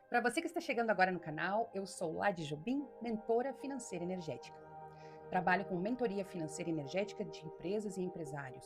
Para você que está chegando agora no canal, eu sou Lade Jobim, mentora financeira energética. Trabalho com mentoria financeira energética de empresas e empresários.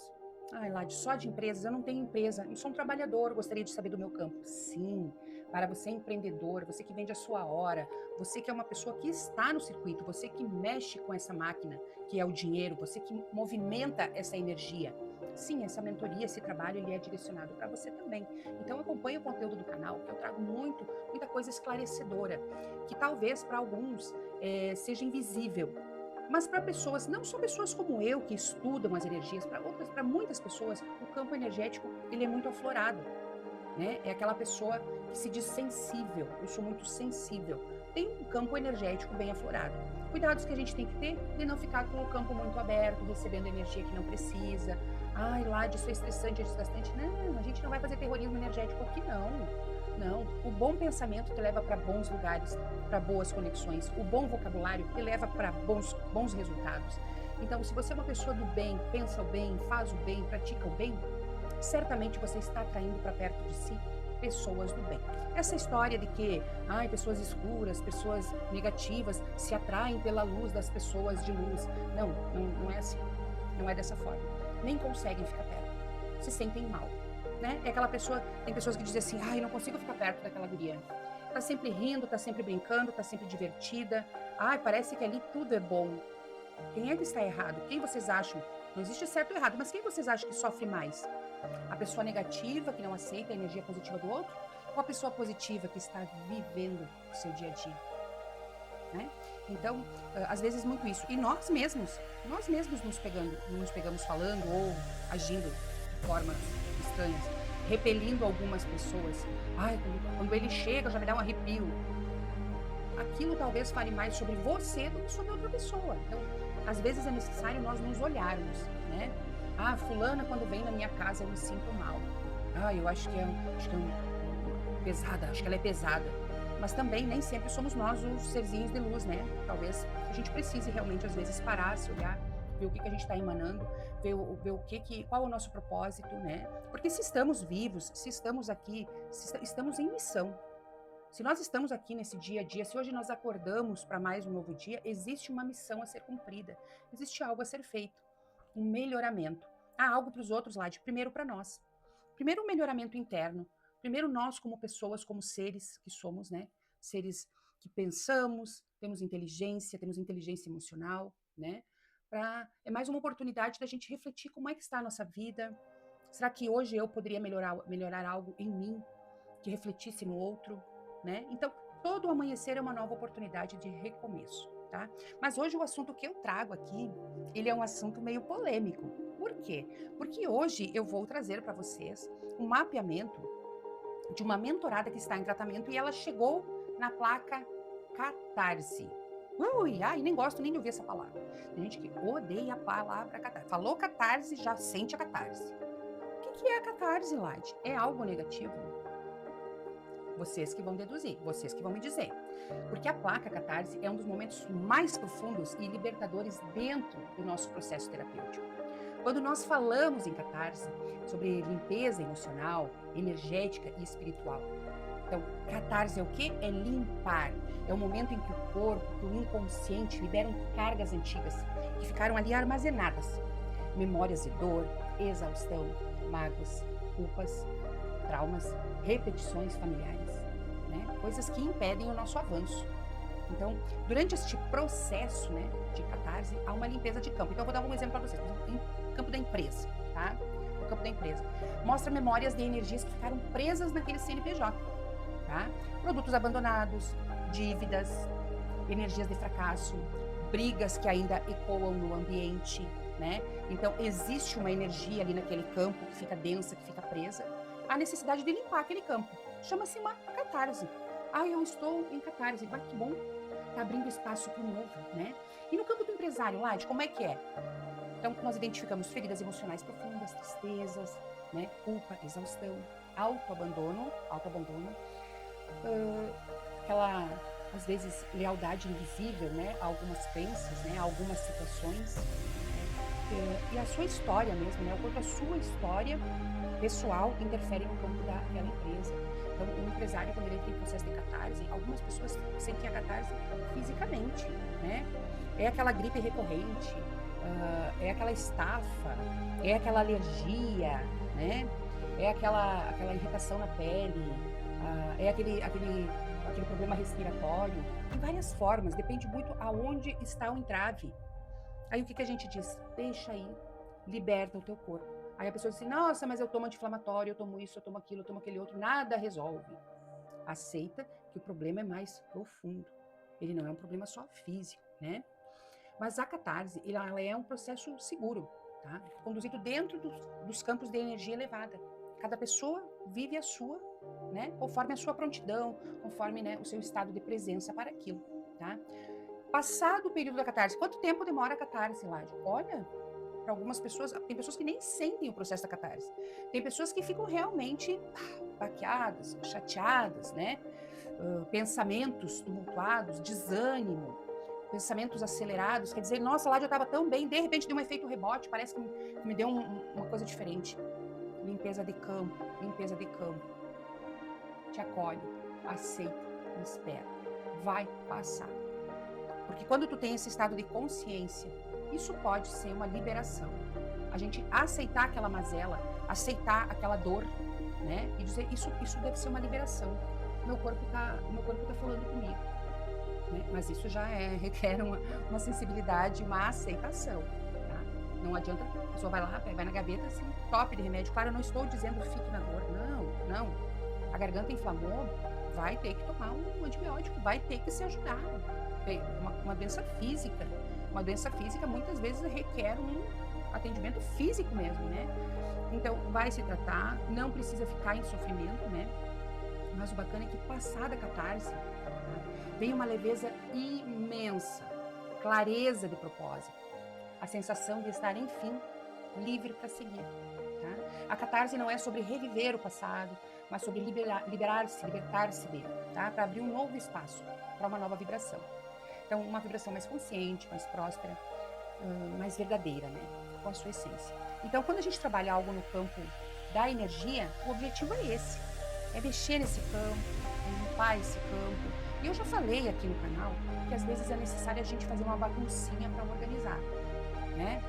Ai, Lade, só de empresas? Eu não tenho empresa, eu sou um trabalhador, gostaria de saber do meu campo. Sim, para você empreendedor, você que vende a sua hora, você que é uma pessoa que está no circuito, você que mexe com essa máquina, que é o dinheiro, você que movimenta essa energia. Sim, essa mentoria, esse trabalho, ele é direcionado para você também. Então acompanhe o conteúdo do canal, que eu trago muita coisa esclarecedora, que talvez para alguns seja invisível, mas para pessoas, não só pessoas como eu, que estudam as energias, para outras, para muitas pessoas, o campo energético, ele é muito aflorado, né? É aquela pessoa que se diz sensível. Eu sou muito sensível. Tem um campo energético bem aflorado. Cuidados que a gente tem que ter de não ficar com o campo muito aberto, recebendo energia que não precisa. Ai, lá, isso é estressante, é desgastante. Não, a gente não vai fazer terrorismo energético aqui, não. Não. O bom pensamento te leva para bons lugares, para boas conexões. O bom vocabulário te leva para bons resultados. Então, se você é uma pessoa do bem, pensa o bem, faz o bem, pratica o bem, certamente você está atraindo para perto de si pessoas do bem. Essa história de que pessoas escuras, pessoas negativas se atraem pela luz das pessoas de luz, não é assim. Não é dessa forma. Nem conseguem ficar perto. Se sentem mal. Né? É aquela pessoa, tem pessoas que dizem assim, não consigo ficar perto daquela guria. Tá sempre rindo, tá sempre brincando, tá sempre divertida. Parece que ali tudo é bom. Quem é que está errado? Quem vocês acham? Não existe certo ou errado, mas quem vocês acham que sofre mais? A pessoa negativa, que não aceita a energia positiva do outro? Ou a pessoa positiva, que está vivendo o seu dia a dia? Né? Então, às vezes muito isso. E nós mesmos nos pegamos falando ou agindo de formas estranhas, repelindo algumas pessoas. Quando ele chega, já me dá um arrepio. Aquilo talvez fale mais sobre você do que sobre outra pessoa. Então, às vezes é necessário nós nos olharmos, né? Fulana, quando vem na minha casa, eu me sinto mal. Eu acho que pesada, acho que ela é pesada. Mas também nem sempre somos nós os serzinhos de luz, né? Talvez a gente precise realmente, às vezes, parar, se olhar, ver o que a gente está emanando, ver qual é o nosso propósito, né? Porque se estamos vivos, se estamos aqui, estamos em missão. Se nós estamos aqui nesse dia a dia, se hoje nós acordamos para mais um novo dia, existe uma missão a ser cumprida, existe algo a ser feito, um melhoramento. Há algo para os outros lá, de primeiro para nós. Primeiro, um melhoramento interno. Primeiro, nós, como pessoas, como seres que somos, né? Seres que pensamos, temos inteligência emocional, né? É mais uma oportunidade da gente refletir como é que está a nossa vida. Será que hoje eu poderia melhorar algo em mim que refletisse no outro, né? Então, todo amanhecer é uma nova oportunidade de recomeço, tá? Mas hoje o assunto que eu trago aqui, ele é um assunto meio polêmico. Por quê? Porque hoje eu vou trazer para vocês um mapeamento de uma mentorada que está em tratamento e ela chegou na placa Catarse. Nem gosto nem de ouvir essa palavra. Tem gente que odeia a palavra catarse. Falou catarse, já sente a catarse. O que é a catarse, Lade? É algo negativo? Vocês que vão deduzir, vocês que vão me dizer. Porque a placa catarse é um dos momentos mais profundos e libertadores dentro do nosso processo terapêutico. Quando nós falamos em catarse sobre limpeza emocional, energética e espiritual. Então, catarse é o quê? É limpar. É o momento em que o corpo, que o inconsciente liberam cargas antigas que ficaram ali armazenadas. Memórias de dor, exaustão, mágoas, culpas, traumas, repetições familiares, né? Coisas que impedem o nosso avanço. Então, durante este processo, né, de catarse, há uma limpeza de campo. Então, eu vou dar um exemplo para vocês. Em campo da empresa, tá? No campo da empresa. Mostra memórias de energias que ficaram presas naquele CNPJ, tá? Produtos abandonados, dívidas, energias de fracasso, brigas que ainda ecoam no ambiente, né? Então, existe uma energia ali naquele campo que fica densa, que fica presa. A necessidade de limpar aquele campo. Chama-se uma catarse. Eu estou em catarse. Que bom. Está abrindo espaço para o novo, né? E no campo do empresário, Lade, como é que é? Então, nós identificamos feridas emocionais profundas, tristezas, né? Culpa, exaustão, autoabandono, aquela, às vezes, lealdade invisível, né? A algumas crenças, né? A algumas situações. E a sua história mesmo, né? O quanto a sua história pessoal interfere no campo daquela empresa. Então, o empresário, quando ele entra em processo de catarse, algumas pessoas sentem a catarse fisicamente, né? É aquela gripe recorrente, é aquela estafa, é aquela alergia, né? É aquela irritação na pele, é aquele problema respiratório. Tem várias formas, depende muito aonde está o entrave. Aí o que a gente diz? Deixa aí, liberta o teu corpo. Aí a pessoa diz assim, nossa, mas eu tomo anti-inflamatório, eu tomo isso, eu tomo aquilo, eu tomo aquele outro, nada resolve. Aceita que o problema é mais profundo. Ele não é um problema só físico, né? Mas a catarse, ela é um processo seguro, tá? Conduzido dentro dos campos de energia elevada. Cada pessoa vive a sua, né? Conforme a sua prontidão, conforme, né, o seu estado de presença para aquilo, tá? Passado o período da catarse, quanto tempo demora a catarse, Ládio? Olha, para algumas pessoas, tem pessoas que nem sentem o processo da catarse. Tem pessoas que ficam realmente baqueadas, chateadas, né? Pensamentos tumultuados, desânimo, pensamentos acelerados. Quer dizer, nossa, Ládio, eu estava tão bem, de repente deu um efeito rebote, parece que me deu uma coisa diferente. Limpeza de campo, limpeza de campo. Te acolhe, aceita, espera. Vai passar. Porque quando tu tem esse estado de consciência, isso pode ser uma liberação. A gente aceitar aquela mazela, aceitar aquela dor, né? E dizer, isso deve ser uma liberação. Meu corpo tá falando comigo. Né? Mas isso já requer uma sensibilidade, uma aceitação. Tá? Não adianta, a pessoa vai lá, vai na gaveta, assim, top de remédio. Claro, eu não estou dizendo fique na dor. Não. A garganta inflamou, vai ter que tomar um antibiótico, vai ter que se ajudar. Uma doença física. Uma doença física muitas vezes requer um atendimento físico mesmo, né? Então, vai se tratar, não precisa ficar em sofrimento, né? Mas o bacana é que passada a catarse, tá? Vem uma leveza imensa, clareza de propósito, a sensação de estar, enfim, livre para seguir. Tá? A catarse não é sobre reviver o passado, mas sobre libertar-se dele, tá? Para abrir um novo espaço, para uma nova vibração. Então, uma vibração mais consciente, mais próspera, mais verdadeira, né? Com a sua essência. Então, quando a gente trabalha algo no campo da energia, o objetivo é esse. É mexer nesse campo, é limpar esse campo. E eu já falei aqui no canal que às vezes é necessário a gente fazer uma baguncinha para organizar, né?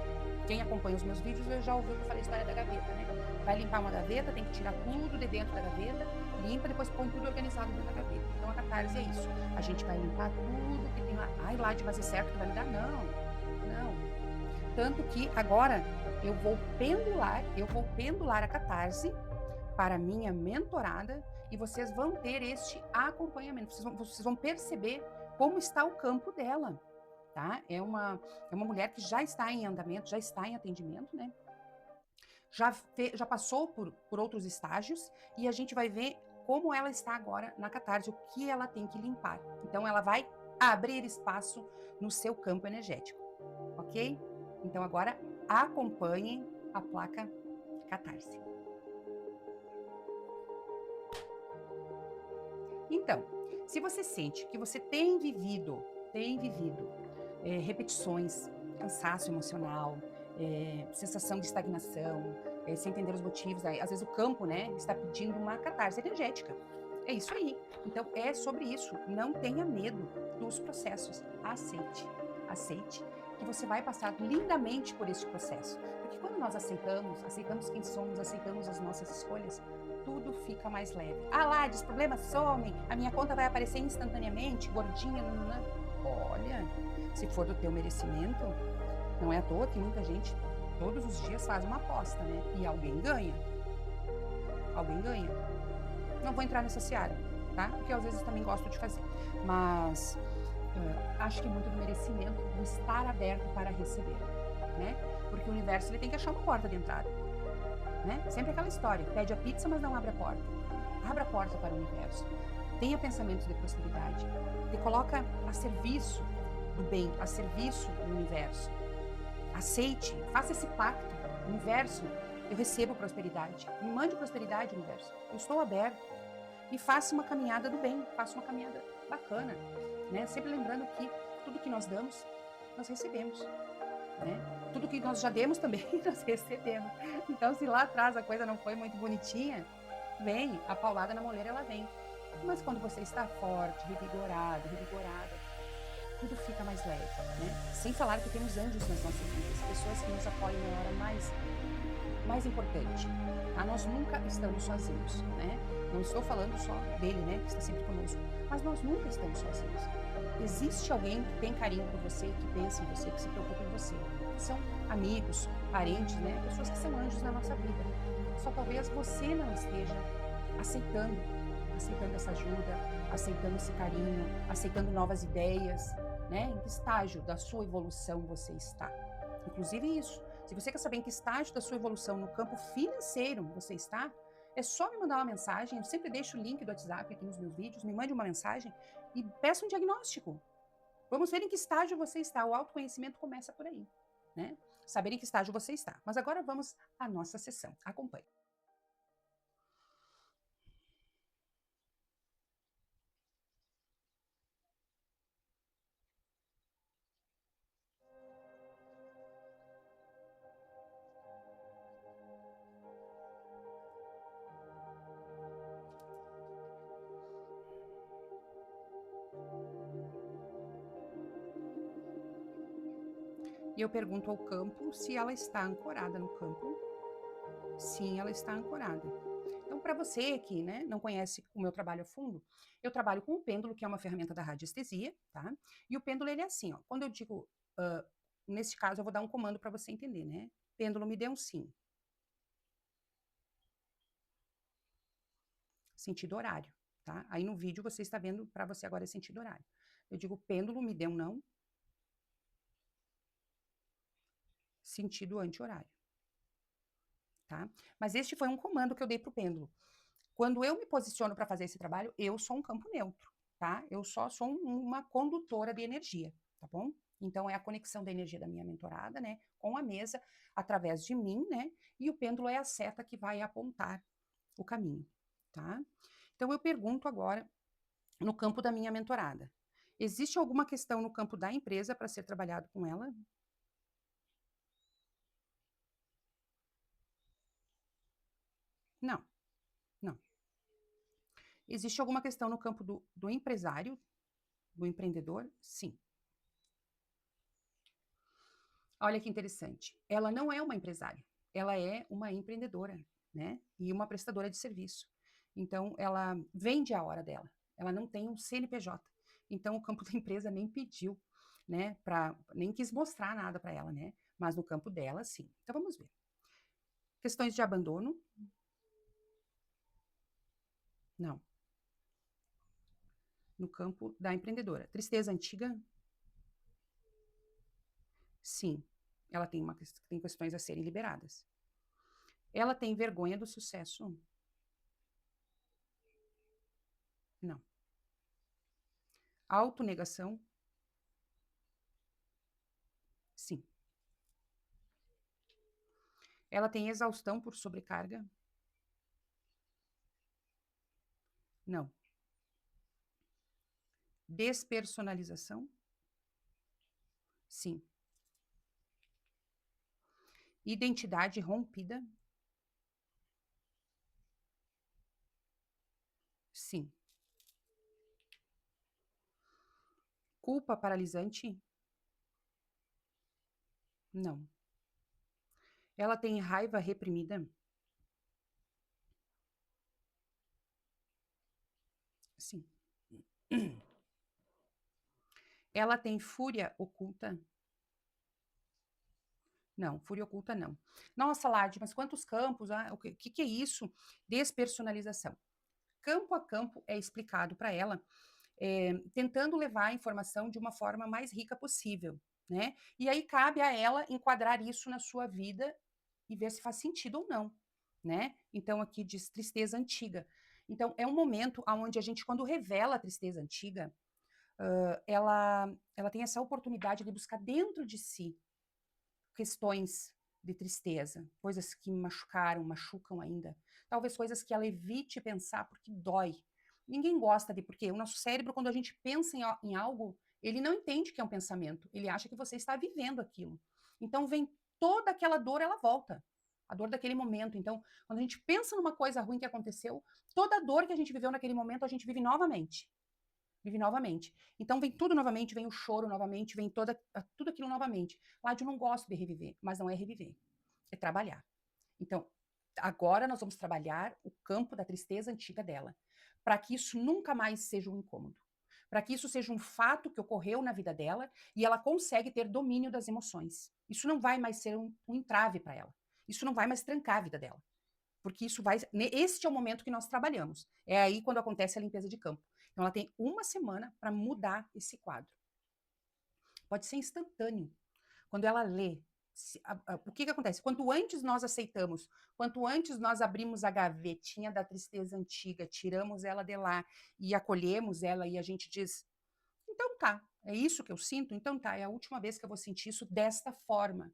Quem acompanha os meus vídeos já ouviu que eu falei a história da gaveta, né? Vai limpar uma gaveta, tem que tirar tudo de dentro da gaveta, limpa, depois põe tudo organizado dentro da gaveta. Então a catarse é isso. A gente vai limpar tudo que tem lá. Ai, lá de fazer certo que vai me dar? Não. Tanto que agora eu vou pendular a catarse para minha mentorada e vocês vão ter este acompanhamento. Vocês vão perceber como está o campo dela, tá? É uma mulher que já está em andamento, já está em atendimento, né? Já passou por outros estágios e a gente vai ver como ela está agora na catarse, o que ela tem que limpar. Então, ela vai abrir espaço no seu campo energético, ok? Então, agora acompanhem a placa catarse. Então, se você sente que você tem vivido repetições, cansaço emocional, sensação de estagnação, sem entender os motivos, às vezes o campo, né, está pedindo uma catarse energética. É isso aí. Então, é sobre isso. Não tenha medo dos processos. Aceite que você vai passar lindamente por este processo. Porque quando nós aceitamos quem somos, aceitamos as nossas escolhas, tudo fica mais leve. Ah lá, os problemas somem, a minha conta vai aparecer instantaneamente, gordinha, Olha, se for do teu merecimento, não é à toa que muita gente todos os dias faz uma aposta, né? E alguém ganha. Não vou entrar nessa seara, tá? Porque às vezes também gosto de fazer. Mas acho que muito do merecimento, do estar aberto para receber, né? Porque o universo ele tem que achar uma porta de entrada, né? Sempre aquela história, pede a pizza, mas não abre a porta. Abra a porta para o universo. Tenha pensamentos de prosperidade. Te coloca a serviço do bem, a serviço do universo. Aceite, faça esse pacto. Universo, eu recebo prosperidade. Me mande prosperidade, universo. Eu estou aberto. E faça uma caminhada do bem, faça uma caminhada bacana, né? Sempre lembrando que tudo que nós damos, nós recebemos, né? Tudo que nós já demos também, nós recebemos. Então, se lá atrás a coisa não foi muito bonitinha, vem, a paulada na moleira ela vem. Mas quando você está forte, revigorado, revigorada, tudo fica mais leve, né? Sem falar que temos anjos nas nossas vidas, pessoas que nos apoiam na hora mais importante. Tá? Nós nunca estamos sozinhos, né? Não estou falando só dele, né? Que está sempre conosco. Mas nós nunca estamos sozinhos. Existe alguém que tem carinho por você, que pensa em você, que se preocupa em você. São amigos, parentes, né? Pessoas que são anjos na nossa vida. Só talvez você não esteja aceitando essa ajuda, aceitando esse carinho, aceitando novas ideias, né? Em que estágio da sua evolução você está? Inclusive isso. Se você quer saber em que estágio da sua evolução no campo financeiro você está, é só me mandar uma mensagem. Eu sempre deixo o link do WhatsApp aqui nos meus vídeos. Me mande uma mensagem e peça um diagnóstico. Vamos ver em que estágio você está. O autoconhecimento começa por aí, né? Saber em que estágio você está. Mas agora vamos à nossa sessão. Acompanhe. E eu pergunto ao campo se ela está ancorada no campo. Sim, ela está ancorada. Então, para você que, né, não conhece o meu trabalho a fundo, eu trabalho com o pêndulo, que é uma ferramenta da radiestesia, tá? E o pêndulo, ele é assim, ó. Quando eu digo, nesse caso, eu vou dar um comando para você entender, né? Pêndulo, me dê um sim. Sentido horário, tá? Aí no vídeo você está vendo, para você agora é sentido horário. Eu digo, pêndulo, me dê um não. Sentido anti-horário, tá? Mas este foi um comando que eu dei pro pêndulo. Quando eu me posiciono para fazer esse trabalho, eu sou um campo neutro, tá? Eu só sou uma condutora de energia, tá bom? Então, é a conexão da energia da minha mentorada, né, com a mesa, através de mim, né, e o pêndulo é a seta que vai apontar o caminho, tá? Então, eu pergunto agora, no campo da minha mentorada, existe alguma questão no campo da empresa para ser trabalhado com ela? Não, não. Existe alguma questão no campo do empresário, do empreendedor? Sim. Olha que interessante. Ela não é uma empresária, ela é uma empreendedora, né? E uma prestadora de serviço. Então, ela vende a hora dela. Ela não tem um CNPJ. Então, o campo da empresa nem pediu, né? Nem quis mostrar nada para ela, né? Mas no campo dela, sim. Então, vamos ver. Questões de abandono? Não. No campo da empreendedora. Tristeza antiga? Sim. Ela tem questões a serem liberadas. Ela tem vergonha do sucesso? Não. Autonegação? Sim. Ela tem exaustão por sobrecarga? Não. Despersonalização? Sim. Identidade rompida? Sim. Culpa paralisante? Não. Ela tem raiva reprimida? Sim. Ela tem fúria oculta? Não, fúria oculta não. Nossa, Lade, mas quantos campos? O que é isso? Despersonalização. Campo a campo é explicado para ela, tentando levar a informação de uma forma mais rica possível, né? E aí cabe a ela enquadrar isso na sua vida e ver se faz sentido ou não, né? Então aqui diz tristeza antiga. Então é um momento onde a gente, quando revela a tristeza antiga, ela tem essa oportunidade de buscar dentro de si questões de tristeza, coisas que me machucaram, machucam ainda. Talvez coisas que ela evite pensar porque dói. Ninguém gosta de, porque o nosso cérebro, quando a gente pensa em algo, ele não entende que é um pensamento, ele acha que você está vivendo aquilo. Então vem toda aquela dor, ela volta. A dor daquele momento. Então, quando a gente pensa numa coisa ruim que aconteceu, toda a dor que a gente viveu naquele momento, a gente vive novamente. Vive novamente. Então, vem tudo novamente, vem o choro novamente, vem tudo aquilo novamente. Ládio, eu não gosto de reviver, mas não é reviver, é trabalhar. Então, agora nós vamos trabalhar o campo da tristeza antiga dela, para que isso nunca mais seja um incômodo, para que isso seja um fato que ocorreu na vida dela e ela consegue ter domínio das emoções. Isso não vai mais ser um entrave para ela. Isso não vai mais trancar a vida dela. Porque isso vai. Este é o momento que nós trabalhamos. É aí quando acontece a limpeza de campo. Então, ela tem uma semana para mudar esse quadro. Pode ser instantâneo. Quando ela lê, o que acontece? Quanto antes nós aceitamos, quanto antes nós abrimos a gavetinha da tristeza antiga, tiramos ela de lá e acolhemos ela e a gente diz: então tá, é isso que eu sinto? Então tá, é a última vez que eu vou sentir isso desta forma.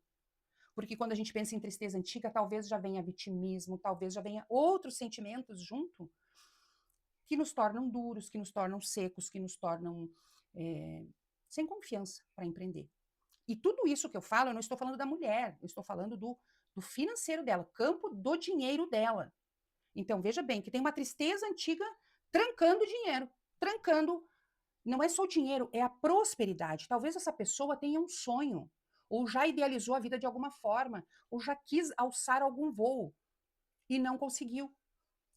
Porque quando a gente pensa em tristeza antiga, talvez já venha vitimismo, talvez já venha outros sentimentos junto que nos tornam duros, que nos tornam secos, que nos tornam sem confiança para empreender. E tudo isso que eu falo, eu não estou falando da mulher, eu estou falando do financeiro dela, campo do dinheiro dela. Então, veja bem, que tem uma tristeza antiga trancando o dinheiro, trancando. Não é só o dinheiro, é a prosperidade. Talvez essa pessoa tenha um sonho, ou já idealizou a vida de alguma forma, ou já quis alçar algum voo e não conseguiu,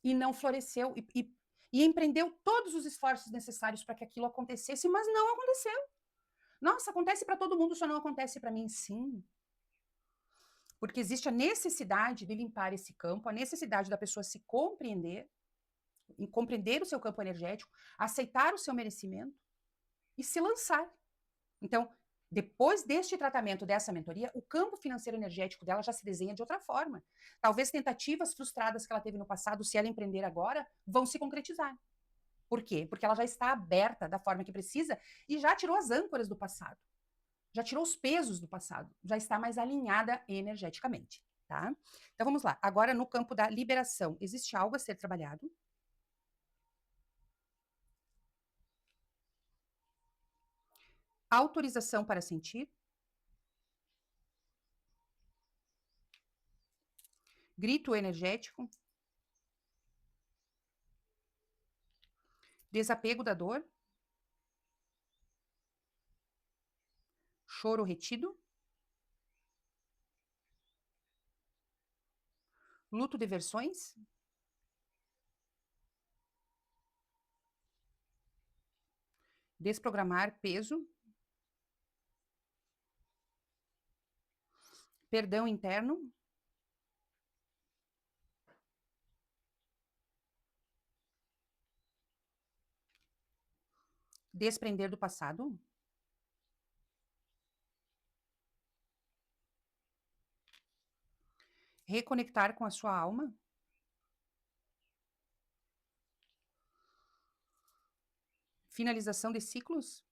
e não floresceu, e empreendeu todos os esforços necessários para que aquilo acontecesse, mas não aconteceu. Nossa, acontece para todo mundo, só não acontece para mim. Sim, porque existe a necessidade de limpar esse campo, a necessidade da pessoa se compreender, em compreender o seu campo energético, aceitar o seu merecimento e se lançar. Então, depois deste tratamento, dessa mentoria, o campo financeiro energético dela já se desenha de outra forma. Talvez tentativas frustradas que ela teve no passado, se ela empreender agora, vão se concretizar. Por quê? Porque ela já está aberta da forma que precisa e já tirou as âncoras do passado. Já tirou os pesos do passado, já está mais alinhada energeticamente, tá? Então vamos lá. Agora no campo da liberação, existe algo a ser trabalhado? Autorização para sentir? Grito energético? Desapego da dor? Choro retido? Luto de versões? Desprogramar peso? Perdão interno? Desprender do passado? Reconectar com a sua alma? Finalização de ciclos?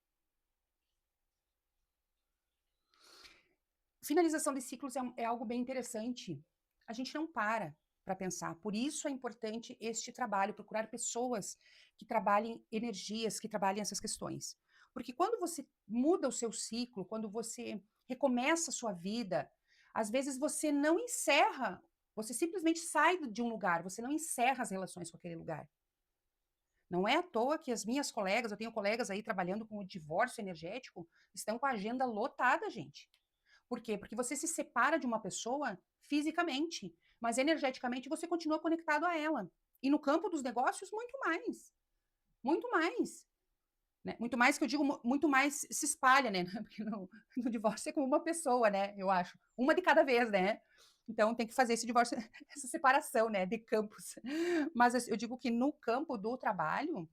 Finalização de ciclos é algo bem interessante. A gente não para pensar. Por isso é importante este trabalho, procurar pessoas que trabalhem energias, que trabalhem essas questões. Porque quando você muda o seu ciclo, quando você recomeça a sua vida, às vezes você não encerra, você simplesmente sai de um lugar, você não encerra as relações com aquele lugar. Não é à toa que as minhas colegas, eu tenho colegas aí trabalhando com o divórcio energético, estão com a agenda lotada, gente. Por quê? Porque você se separa de uma pessoa fisicamente, mas energeticamente você continua conectado a ela. E no campo dos negócios, muito mais. Muito mais. Né? Muito mais que eu digo, muito mais se espalha, né? Porque no divórcio é como uma pessoa, né? Eu acho. Uma de cada vez, né? Então tem que fazer esse divórcio, essa separação, né? De campos. Mas eu digo que no campo do trabalho,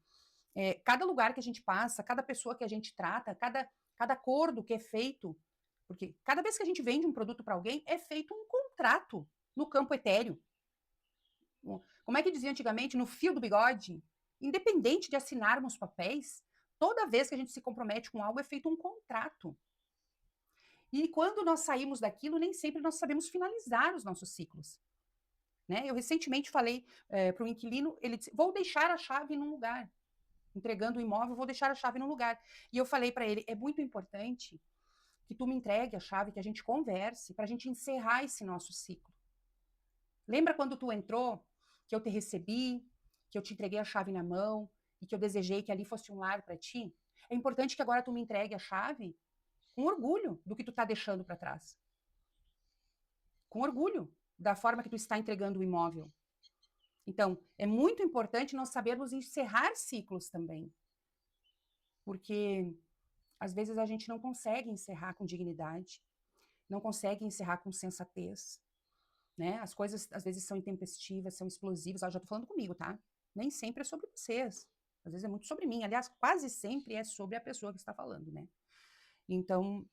cada lugar que a gente passa, cada pessoa que a gente trata, cada acordo que é feito, porque cada vez que a gente vende um produto para alguém, é feito um contrato no campo etéreo. Como é que dizia antigamente, no fio do bigode? Independente de assinarmos papéis, toda vez que a gente se compromete com algo, é feito um contrato. E quando nós saímos daquilo, nem sempre nós sabemos finalizar os nossos ciclos. Né? Eu recentemente falei para um inquilino, ele disse, vou deixar a chave num lugar. Entregando o imóvel, vou deixar a chave num lugar. E eu falei para ele, é muito importante que tu me entregue a chave, que a gente converse, para a gente encerrar esse nosso ciclo. Lembra quando tu entrou, que eu te recebi, que eu te entreguei a chave na mão e que eu desejei que ali fosse um lar para ti? É importante que agora tu me entregue a chave com orgulho do que tu tá deixando para trás. Com orgulho da forma que tu está entregando o imóvel. Então, é muito importante nós sabermos encerrar ciclos também. Porque às vezes a gente não consegue encerrar com dignidade, não consegue encerrar com sensatez, né? As coisas às vezes são intempestivas, são explosivas. Eu já tô falando comigo, tá? Nem sempre é sobre vocês. Às vezes é muito sobre mim. Aliás, quase sempre é sobre a pessoa que está falando, né? Então,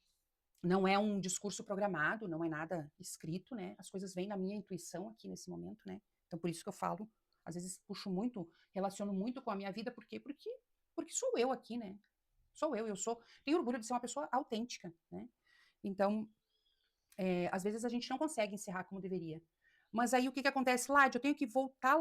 não é um discurso programado, não é nada escrito, né? As coisas vêm na minha intuição aqui nesse momento, né? Então, por isso que eu falo, às vezes puxo muito, relaciono muito com a minha vida, por quê? Porque sou eu aqui, né? Sou eu tenho orgulho de ser uma pessoa autêntica, né? Então, às vezes a gente não consegue encerrar como deveria. Mas aí o que que acontece? Ládia, eu tenho que voltar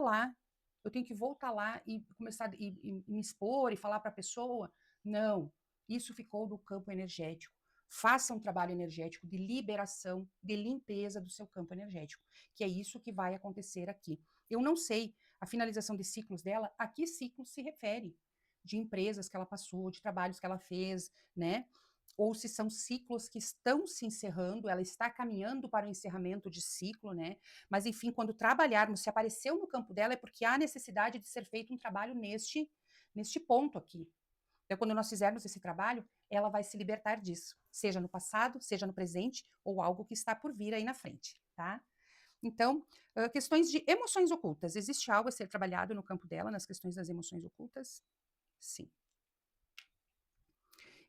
lá e começar e me expor e falar para a pessoa. Não, isso ficou do campo energético. Faça um trabalho energético de liberação, de limpeza do seu campo energético, que é isso que vai acontecer aqui. Eu não sei a finalização de ciclos dela, a que ciclo se refere, de empresas que ela passou, de trabalhos que ela fez, né? Ou se são ciclos que estão se encerrando, ela está caminhando para o encerramento de ciclo, né? Mas, enfim, quando trabalharmos, se apareceu no campo dela, é porque há necessidade de ser feito um trabalho neste ponto aqui. Então, quando nós fizermos esse trabalho, ela vai se libertar disso, seja no passado, seja no presente, ou algo que está por vir aí na frente, tá? Então, questões de emoções ocultas. Existe algo a ser trabalhado no campo dela, nas questões das emoções ocultas? Sim.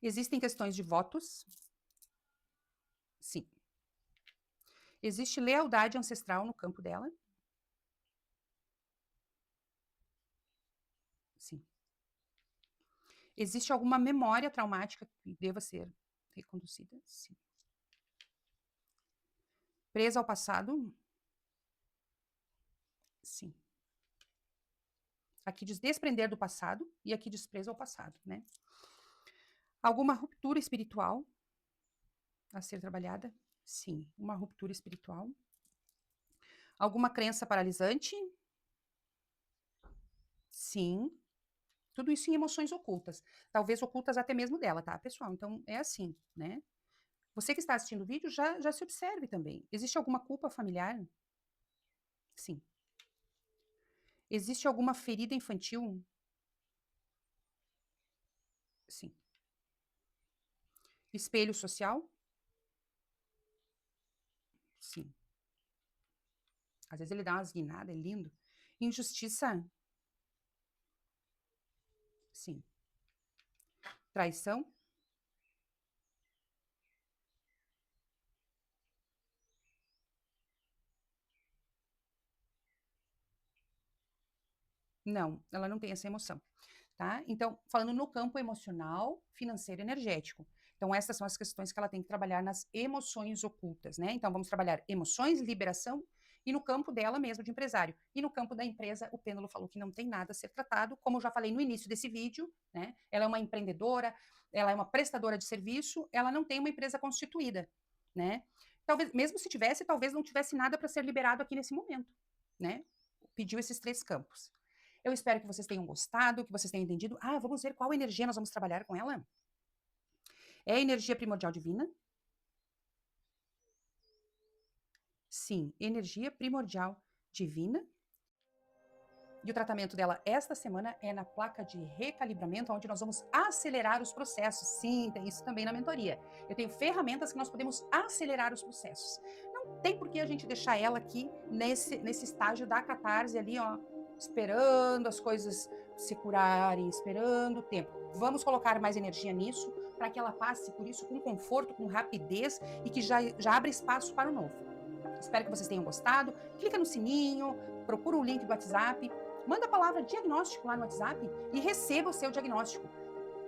Existem questões de votos? Sim. Existe lealdade ancestral no campo dela? Sim. Existe alguma memória traumática que deva ser reconduzida? Sim. Presa ao passado? Sim. Aqui diz desprender do passado e aqui diz presa ao passado, né? Alguma ruptura espiritual a ser trabalhada? Sim, uma ruptura espiritual. Alguma crença paralisante? Sim. Tudo isso em emoções ocultas. Talvez ocultas até mesmo dela, tá, pessoal? Então, é assim, né? Você que está assistindo o vídeo, já se observe também. Existe alguma culpa familiar? Sim. Existe alguma ferida infantil? Sim. Espelho social? Sim. Às vezes ele dá umas guinadas, é lindo. Injustiça? Sim. Traição? Não, ela não tem essa emoção, tá? Então, falando no campo emocional, financeiro e energético. Então, essas são as questões que ela tem que trabalhar nas emoções ocultas, né? Então, vamos trabalhar emoções, liberação e no campo dela mesmo de empresário. E no campo da empresa, o Pêndulo falou que não tem nada a ser tratado, como eu já falei no início desse vídeo, né? Ela é uma empreendedora, ela é uma prestadora de serviço, ela não tem uma empresa constituída, né? Talvez, mesmo se tivesse, talvez não tivesse nada para ser liberado aqui nesse momento, né? Pediu esses 3 campos. Eu espero que vocês tenham gostado, que vocês tenham entendido. Ah, vamos ver qual energia nós vamos trabalhar com ela? É a energia primordial divina? Sim, energia primordial divina. E o tratamento dela esta semana é na placa de recalibramento, onde nós vamos acelerar os processos. Sim, tem isso também na mentoria. Eu tenho ferramentas que nós podemos acelerar os processos. Não tem por que a gente deixar ela aqui nesse estágio da catarse ali, ó, esperando as coisas se curarem, esperando o tempo. Vamos colocar mais energia nisso para que ela passe por isso com conforto, com rapidez e que já abra espaço para o novo. Espero que vocês tenham gostado. Clica no sininho, procura o link do WhatsApp, manda a palavra diagnóstico lá no WhatsApp e receba o seu diagnóstico.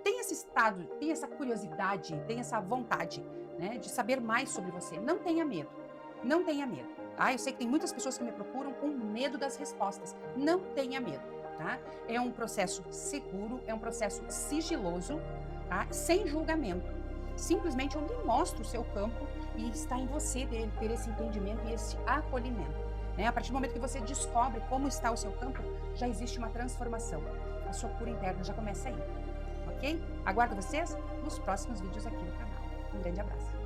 Tem esse estado, tem essa curiosidade, tem essa vontade, né, de saber mais sobre você. Não tenha medo. Não tenha medo. Ah, eu sei que tem muitas pessoas que me procuram com medo das respostas. Não tenha medo, tá? É um processo seguro, é um processo sigiloso, tá? Sem julgamento. Simplesmente eu lhe mostro o seu campo e está em você ter esse entendimento e esse acolhimento. né? A partir do momento que você descobre como está o seu campo, já existe uma transformação. A sua cura interna já começa aí, ok? Aguardo vocês nos próximos vídeos aqui no canal. Um grande abraço.